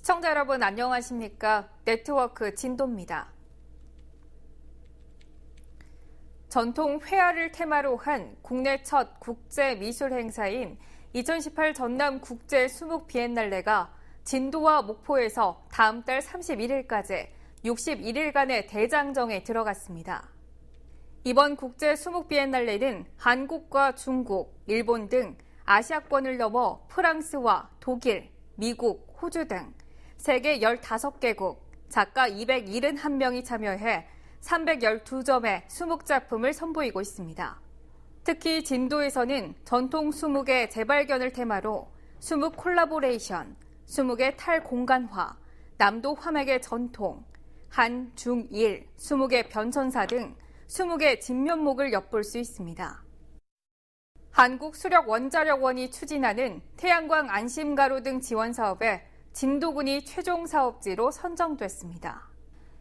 시청자 여러분 안녕하십니까? 네트워크 진도입니다. 전통 회화를 테마로 한 국내 첫 국제 미술 행사인 2018 전남 국제 수묵 비엔날레가 진도와 목포에서 다음 달 31일까지 61일간의 대장정에 들어갔습니다. 이번 국제 수묵 비엔날레는 한국과 중국, 일본 등 아시아권을 넘어 프랑스와 독일, 미국, 호주 등 세계 15개국, 작가 271명이 참여해 312점의 수묵 작품을 선보이고 있습니다. 특히 진도에서는 전통 수묵의 재발견을 테마로 수묵 콜라보레이션, 수묵의 탈공간화, 남도 화맥의 전통, 한, 중, 일, 수묵의 변천사 등 수묵의 진면목을 엿볼 수 있습니다. 한국수력원자력원이 추진하는 태양광 안심가로 등 지원 사업에 진도군이 최종 사업지로 선정됐습니다.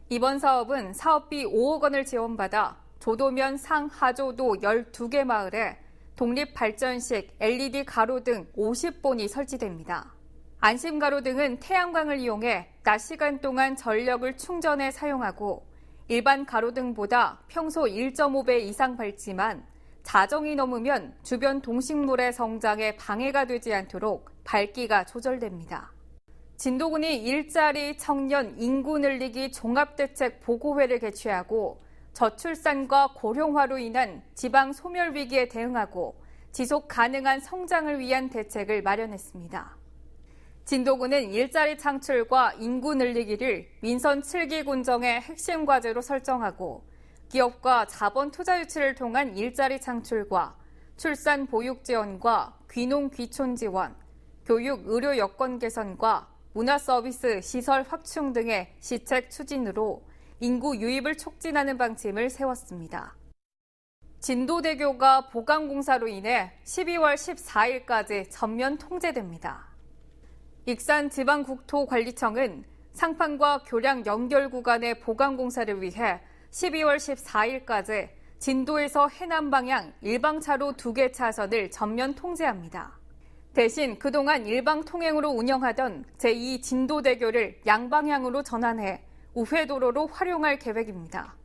이번 사업은 사업비 5억 원을 지원받아 조도면 상하조도 12개 마을에 독립발전식 LED 가로 등 50본이 설치됩니다. 안심가로 등은 태양광을 이용해 낮 시간 동안 전력을 충전해 사용하고 일반 가로 등보다 평소 1.5배 이상 밝지만 자정이 넘으면 주변 동식물의 성장에 방해가 되지 않도록 밝기가 조절됩니다. 진도군이 일자리, 청년, 인구 늘리기 종합대책 보고회를 개최하고 저출산과 고령화로 인한 지방 소멸 위기에 대응하고 지속 가능한 성장을 위한 대책을 마련했습니다. 진도군은 일자리 창출과 인구 늘리기를 민선 7기 군정의 핵심 과제로 설정하고 기업과 자본 투자 유치를 통한 일자리 창출과 출산 보육 지원과 귀농 귀촌 지원, 교육 의료 여건 개선과 문화 서비스 시설 확충 등의 시책 추진으로 인구 유입을 촉진하는 방침을 세웠습니다. 진도대교가 보강공사로 인해 12월 14일까지 전면 통제됩니다. 익산지방국토관리청은 상판과 교량 연결 구간의 보강공사를 위해 12월 14일까지 진도에서 해남 방향 일방차로 2개 차선을 전면 통제합니다. 대신 그동안 일방 통행으로 운영하던 제2 진도대교를 양방향으로 전환해 우회도로로 활용할 계획입니다.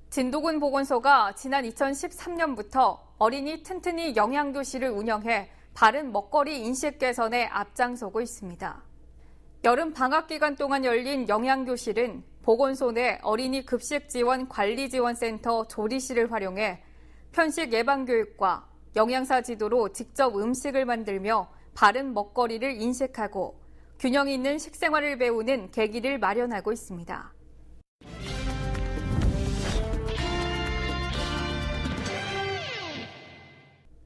진도군 보건소가 지난 2013년부터 어린이 튼튼이 영양교실을 운영해 바른 먹거리 인식 개선에 앞장서고 있습니다. 여름 방학 기간 동안 열린 영양교실은 보건소 내 어린이 급식 지원 관리지원센터 조리실을 활용해 편식 예방 교육과 영양사 지도로 직접 음식을 만들며 바른 먹거리를 인식하고 균형 있는 식생활을 배우는 계기를 마련하고 있습니다.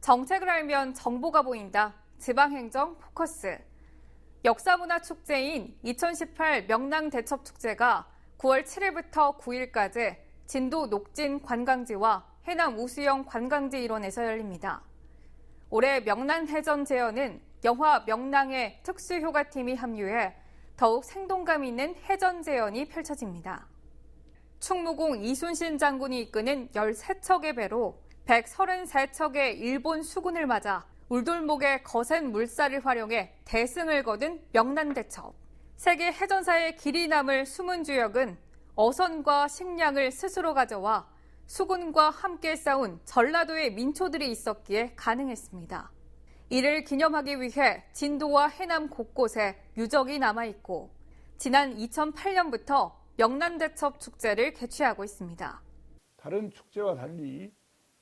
정책을 알면 정보가 보인다. 지방행정 포커스. 역사문화축제인 2018 명랑대첩축제가 9월 7일부터 9일까지 진도 녹진 관광지와 해남 우수영 관광지 일원에서 열립니다. 올해 명랑해전 제어는 영화 명랑의 특수효과팀이 합류해 더욱 생동감 있는 해전 재현이 펼쳐집니다. 충무공 이순신 장군이 이끄는 13척의 배로 133척의 일본 수군을 맞아 울돌목의 거센 물살을 활용해 대승을 거둔 명란대첩. 세계 해전사의 길이 남을 숨은 주역은 어선과 식량을 스스로 가져와 수군과 함께 싸운 전라도의 민초들이 있었기에 가능했습니다. 이를 기념하기 위해 진도와 해남 곳곳에 유적이 남아있고 지난 2008년부터 명란대첩 축제를 개최하고 있습니다. 다른 축제와 달리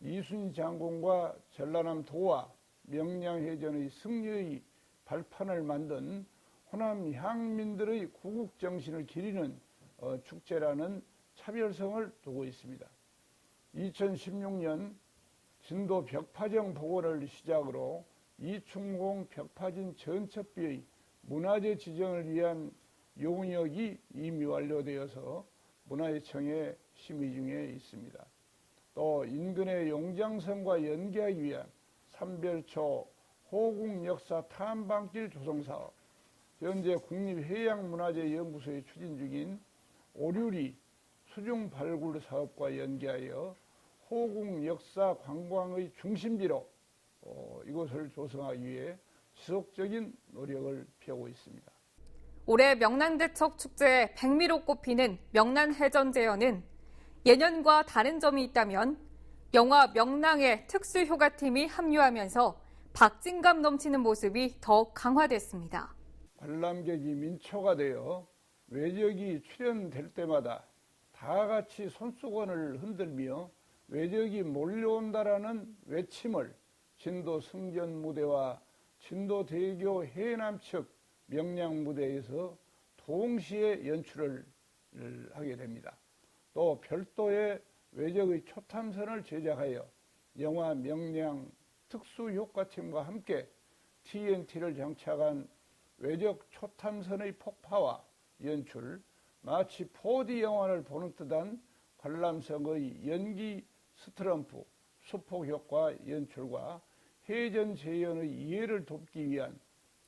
이순신 장군과 전라남 도와 명량해전의 승리의 발판을 만든 호남 향민들의 구국정신을 기리는 축제라는 차별성을 두고 있습니다. 2016년 진도 벽파정 복원을 시작으로 이충공 벽파진 전첩비의 문화재 지정을 위한 용역이 이미 완료되어서 문화재청에 심의 중에 있습니다. 또 인근의 용장성과 연계하기 위한 삼별초 호국역사 탐방길 조성사업, 현재 국립해양문화재연구소에 추진 중인 오류리 수중발굴 사업과 연계하여 호국 역사 관광의 중심지로 이곳을 조성하기 위해 지속적인 노력을 펴고 있습니다. 올해 명란대첩 축제에 백미로 꼽히는 명란해전제연은 예년과 다른 점이 있다면 영화 명랑의 특수효과팀이 합류하면서 박진감 넘치는 모습이 더욱 강화됐습니다. 관람객이 민초가 되어 외적이 출연될 때마다 다 같이 손수건을 흔들며 외적이 몰려온다라는 외침을 진도 승전 무대와 진도 대교 해남 측 명량 무대에서 동시에 연출을 하게 됩니다. 또 별도의 외적의 초탐선을 제작하여 영화 명량 특수효과팀과 함께 TNT를 장착한 외적 초탐선의 폭파와 연출, 마치 4D 영화를 보는 듯한 관람석의 연기 스트럼프, 수폭효과 연출과 해전 재연의 이해를 돕기 위한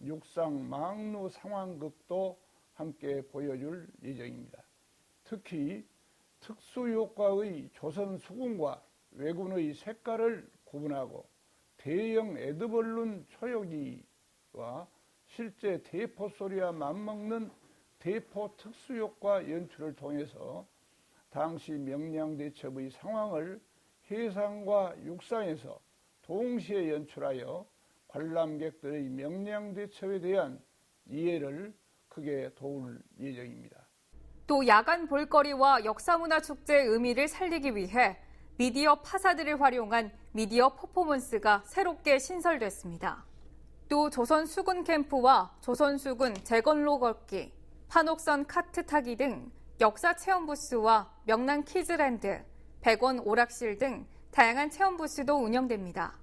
육상 망루 상황극도 함께 보여줄 예정입니다. 특히 특수효과의 조선 수군과 왜군의 색깔을 구분하고 대형 에드벌룬 초요기와 실제 대포 소리와 맞먹는 대포 특수효과 연출을 통해서 당시 명량대첩의 상황을 해상과 육상에서 동시에 연출하여 관람객들의 명량대첩에 대한 이해를 크게 도울 예정입니다. 또 야간 볼거리와 역사문화 축제의 의미를 살리기 위해 미디어 파사들을 활용한 미디어 퍼포먼스가 새롭게 신설됐습니다. 또 조선 수군 캠프와 조선 수군 재건로 걷기, 판옥선 카트 타기 등 역사 체험 부스와 명랑 키즈랜드, 백원 오락실 등 다양한 체험 부스도 운영됩니다.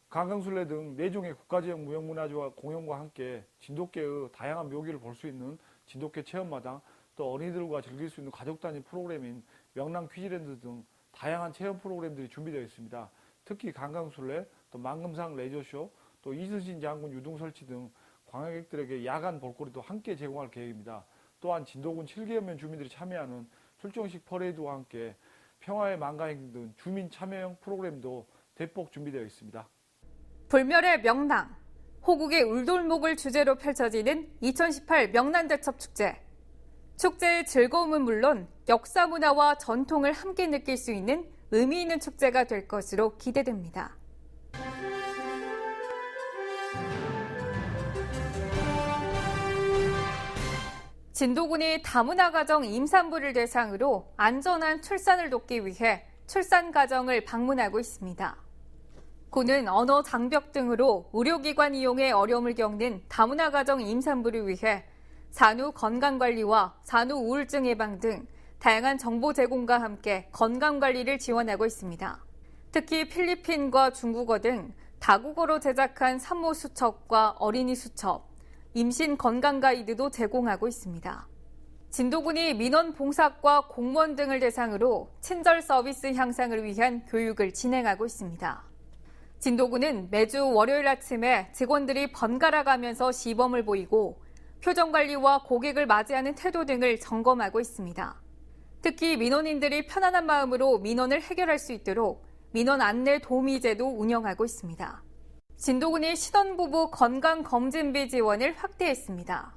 관광술래 등 4종의 국가지역 무형문화재와 공연과 함께 진돗개의 다양한 묘기를 볼 수 있는 진돗개 체험마당, 또 어린이들과 즐길 수 있는 가족 단위 프로그램인 명랑 퀴즈랜드 등 다양한 체험 프로그램들이 준비되어 있습니다. 특히 관광술래, 또 만금상 레저쇼, 또 이순신 장군 유등 설치 등 관광객들에게 야간 볼거리도 함께 제공할 계획입니다. 또한 진도군 7개연면 주민들이 참여하는 출정식 퍼레이드와 함께 평화의 망가행 등 주민 참여형 프로그램도 대폭 준비되어 있습니다. 불멸의 명랑, 호국의 울돌목을 주제로 펼쳐지는 2018 명란대첩 축제. 축제의 즐거움은 물론 역사 문화와 전통을 함께 느낄 수 있는 의미 있는 축제가 될 것으로 기대됩니다. 진도군이 다문화 가정 임산부를 대상으로 안전한 출산을 돕기 위해 출산 가정을 방문하고 있습니다. 군은 언어 장벽 등으로 의료기관 이용에 어려움을 겪는 다문화 가정 임산부를 위해 산후 건강관리와 산후 우울증 예방 등 다양한 정보 제공과 함께 건강관리를 지원하고 있습니다. 특히 필리핀과 중국어 등 다국어로 제작한 산모 수첩과 어린이 수첩, 임신 건강 가이드도 제공하고 있습니다. 진도군이 민원 봉사과 공무원 등을 대상으로 친절 서비스 향상을 위한 교육을 진행하고 있습니다. 진도군은 매주 월요일 아침에 직원들이 번갈아 가면서 시범을 보이고 표정 관리와 고객을 맞이하는 태도 등을 점검하고 있습니다. 특히 민원인들이 편안한 마음으로 민원을 해결할 수 있도록 민원 안내 도우미제도 운영하고 있습니다. 진도군이 신혼부부 건강검진비 지원을 확대했습니다.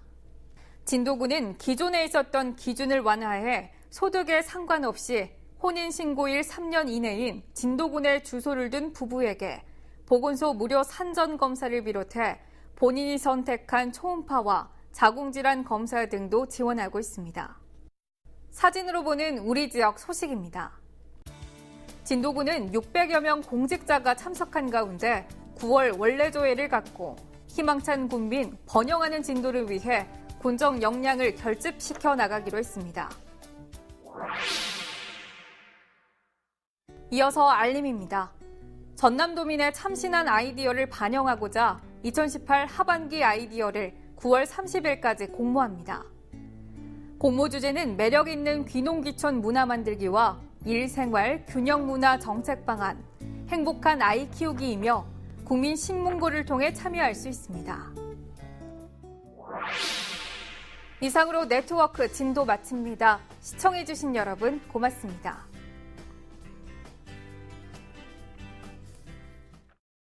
진도군은 기존에 있었던 기준을 완화해 소득에 상관없이 혼인신고일 3년 이내인 진도군에 주소를 둔 부부에게 보건소 무료 산전검사를 비롯해 본인이 선택한 초음파와 자궁질환 검사 등도 지원하고 있습니다. 사진으로 보는 우리 지역 소식입니다. 진도군은 600여 명 공직자가 참석한 가운데 9월 원래조회를 갖고 희망찬 군민 번영하는 진도를 위해 군정 역량을 결집시켜 나가기로 했습니다. 이어서 알림입니다. 전남도민의 참신한 아이디어를 반영하고자 2018 하반기 아이디어를 9월 30일까지 공모합니다. 공모 주제는 매력 있는 귀농귀촌 문화 만들기와 일생활 균형 문화 정책 방안, 행복한 아이 키우기이며 국민 신문고를 통해 참여할 수 있습니다. 이상으로 네트워크 진도 마칩니다. 시청해주신 여러분 고맙습니다.